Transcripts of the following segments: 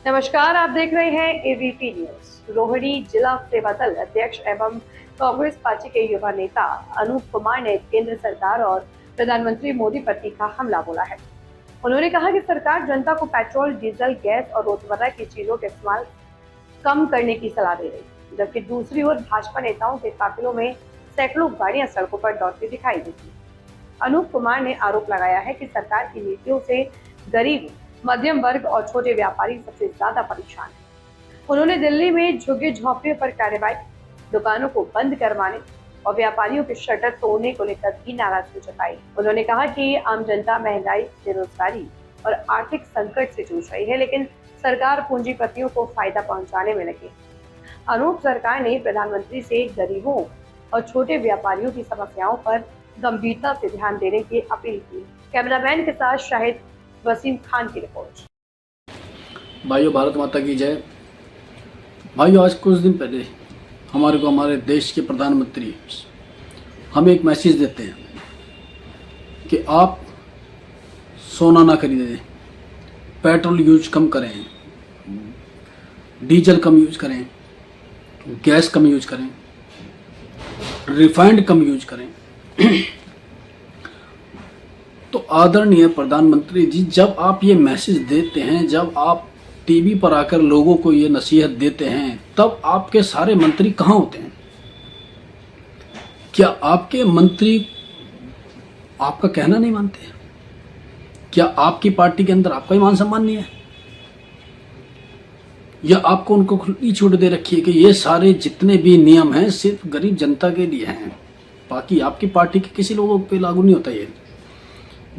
नमस्कार, आप देख रहे हैं एबीपी न्यूज। रोहिणी जिला सेवा दल अध्यक्ष एवं कांग्रेस पार्टी के युवा नेता अनूप कुमार ने केंद्र सरकार और प्रधानमंत्री मोदी पर तीखा हमला बोला है। उन्होंने कहा कि सरकार जनता को पेट्रोल, डीजल, गैस और रोजमर्रा की चीजों के इस्तेमाल कम करने की सलाह दे रही, जबकि दूसरी ओर भाजपा नेताओं के काफिलों में सैकड़ों गाड़ियां सड़कों पर दौड़ती दिखाई देती। अनूप कुमार ने आरोप लगाया है कि सरकार की नीतियों से गरीब, मध्यम वर्ग और छोटे व्यापारी सबसे ज्यादा परेशान हैं। उन्होंने दिल्ली में झुग्गी झोंपड़ियों पर कार्रवाई, दुकानों को बंद करवाने और व्यापारियों के शटर तोड़ने को लेकर भी नाराजगी जताई। उन्होंने कहा कि आम जनता महंगाई, बेरोजगारी और आर्थिक संकट से जूझ रही है, लेकिन सरकार पूंजीपतियों को फायदा पहुंचाने में लगी। अनूप सरकार ने प्रधानमंत्री से गरीबों और छोटे व्यापारियों की समस्याओं पर गंभीरता से ध्यान देने की अपील की। कैमरामैन के साथ शाहिद वसीम खान की रिपोर्ट। भाइयों, भारत माता की जय। भाइयों, आज कुछ दिन पहले हमारे देश के प्रधानमंत्री हमें एक मैसेज देते हैं कि आप सोना ना खरीदें, पेट्रोल यूज कम करें, डीजल कम यूज करें, गैस कम यूज करें, रिफाइंड कम यूज करें। तो आदरणीय प्रधानमंत्री जी, जब आप ये मैसेज देते हैं, जब आप टीवी पर आकर लोगों को ये नसीहत देते हैं, तब आपके सारे मंत्री कहाँ होते हैं? क्या आपके मंत्री आपका कहना नहीं मानते हैं? क्या आपकी पार्टी के अंदर आपका ही मान सम्मान नहीं है? या आपको उनको खुली छूट दे रखी है कि ये सारे जितने भी नियम हैं सिर्फ गरीब जनता के लिए हैं, बाकी आपकी पार्टी के किसी लोगों पे लागू नहीं होता? ये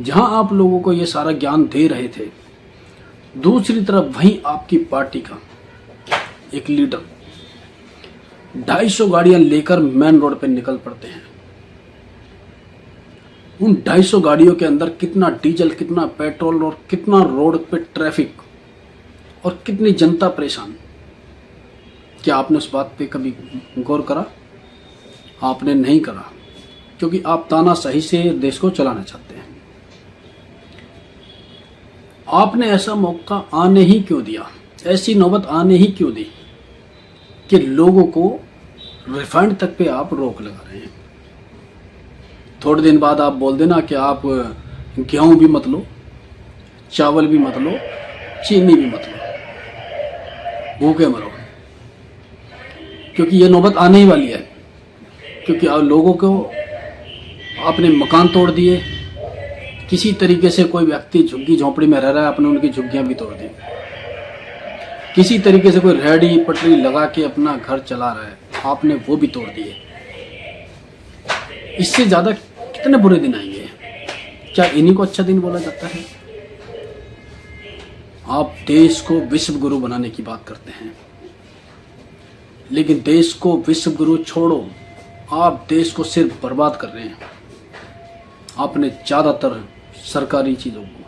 जहां आप लोगों को ये सारा ज्ञान दे रहे थे, दूसरी तरफ वहीं आपकी पार्टी का एक लीडर 250 गाड़ियां लेकर मेन रोड पे निकल पड़ते हैं। उन 250 गाड़ियों के अंदर कितना डीजल, कितना पेट्रोल और कितना रोड पे ट्रैफिक और कितनी जनता परेशान। क्या आपने उस बात पे कभी गौर करा? आपने नहीं करा, क्योंकि आप तानाशाही से देश को चलाना चाहते हैं। आपने ऐसा मौका आने ही क्यों दिया, ऐसी नौबत आने ही क्यों दी कि लोगों को रिफाइंड तक पे आप रोक लगा रहे हैं? थोड़े दिन बाद आप बोल देना कि आप गेहूं भी मत लो, चावल भी मत लो, चीनी भी मत लो, भूखे मरो, क्योंकि ये नौबत आने ही वाली है। क्योंकि आप लोगों को आपने मकान तोड़ दिए। किसी तरीके से कोई व्यक्ति झुग्गी झोंपड़ी में रह रहा है, आपने उनकी झुग्गियां भी तोड़ दी। किसी तरीके से कोई रेहड़ी पटरी लगा के अपना घर चला रहा है, आपने वो भी तोड़ दिए। इससे ज्यादा कितने बुरे दिन आएंगे? क्या इन्हीं को अच्छा दिन बोला जाता है? आप देश को विश्व गुरु बनाने की बात करते हैं, लेकिन देश को विश्व गुरु छोड़ो, आप देश को सिर्फ बर्बाद कर रहे हैं। आपने ज़्यादातर सरकारी चीज़ों को,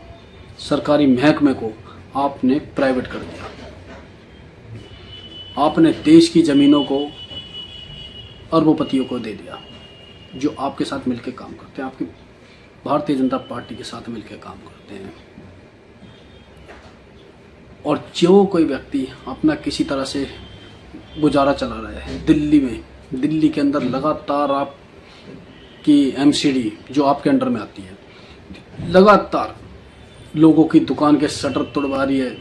सरकारी महकमे को आपने प्राइवेट कर दिया। आपने देश की ज़मीनों को अरबोपतियों को दे दिया, जो आपके साथ मिलकर काम करते हैं, आपकी भारतीय जनता पार्टी के साथ मिलकर काम करते हैं। और जो कोई व्यक्ति अपना किसी तरह से गुजारा चला रहा है, दिल्ली के अंदर लगातार आप कि एमसीडी जो आपके अंडर में आती है, लगातार लोगों की दुकान के शटर तोड़वा रही है,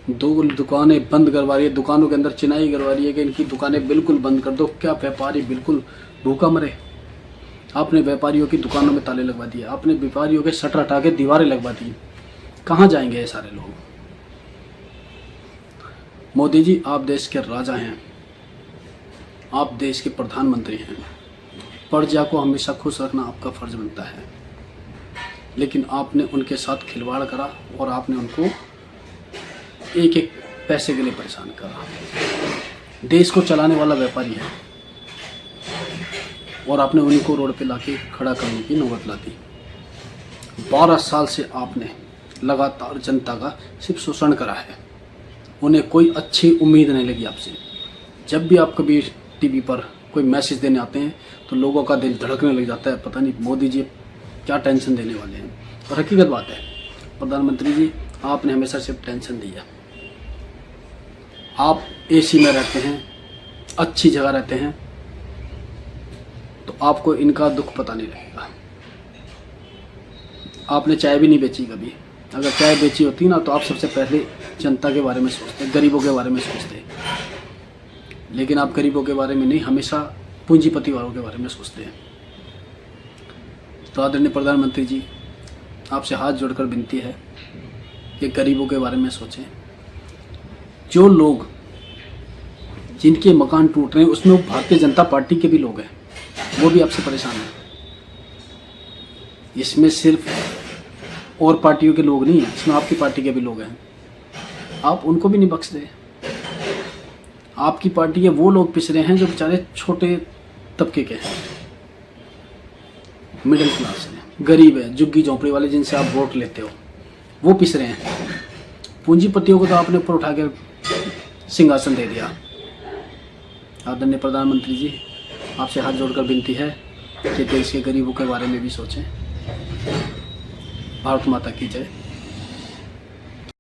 दो दुकानें बंद करवा रही है, दुकानों के अंदर चिनाई करवा रही है कि इनकी दुकानें बिल्कुल बंद कर दो। क्या व्यापारी बिल्कुल भूखा मरे? आपने व्यापारियों की दुकानों में ताले लगवा दिए, आपने व्यापारियों के शटर हटा के दीवारें लगवा दी। कहाँ जाएंगे ये सारे लोग? मोदी जी, आप देश के राजा हैं, आप देश के प्रधानमंत्री हैं, प्रजा को हमेशा खुश रखना आपका फर्ज बनता है, लेकिन आपने उनके साथ खिलवाड़ करा और आपने उनको एक एक पैसे के लिए परेशान करा। देश को चलाने वाला व्यापारी है और आपने उन्हीं को रोड पे लाके खड़ा करने की नौबत ला दी। 12 साल से आपने लगातार जनता का सिर्फ शोषण करा है। उन्हें कोई अच्छी उम्मीद नहीं लगी आपसे। जब भी आप कभी टीवी पर कोई मैसेज देने आते हैं तो लोगों का दिल धड़कने लग जाता है, पता नहीं मोदी जी क्या टेंशन देने वाले हैं। और हकीकत बात है, प्रधानमंत्री जी, आपने हमेशा सिर्फ टेंशन दी है। आप एसी में रहते हैं, अच्छी जगह रहते हैं, तो आपको इनका दुख पता नहीं लगेगा। आपने चाय भी नहीं बेची कभी। अगर चाय बेची होती ना तो आप सबसे पहले जनता के बारे में सोचते, गरीबों के बारे में सोचते। लेकिन आप गरीबों के बारे में नहीं, हमेशा पूंजीपति वालों के बारे में सोचते हैं। तो आदरणीय प्रधानमंत्री जी, आपसे हाथ जोड़कर विनती है कि गरीबों के बारे में सोचें। जो लोग जिनके मकान टूट रहे हैं उसमें भारतीय जनता पार्टी के भी लोग हैं, वो भी आपसे परेशान हैं। इसमें सिर्फ और पार्टियों के लोग नहीं हैं, इसमें आपकी पार्टी के भी लोग हैं। आप उनको भी नहीं बख्शते। आपकी पार्टी के वो लोग पिस रहे हैं जो बेचारे छोटे तबके के हैं, मिडिल क्लास है, गरीब है, झुग्गी झोंपड़ी वाले जिनसे आप वोट लेते हो, वो पिस रहे हैं। पूंजीपतियों को तो आपने ऊपर उठा के सिंहासन दे दिया। आदरणीय प्रधानमंत्री जी, आपसे हाथ जोड़कर विनती है कि देश के गरीबों के बारे में भी सोचें। भारत माता की जय।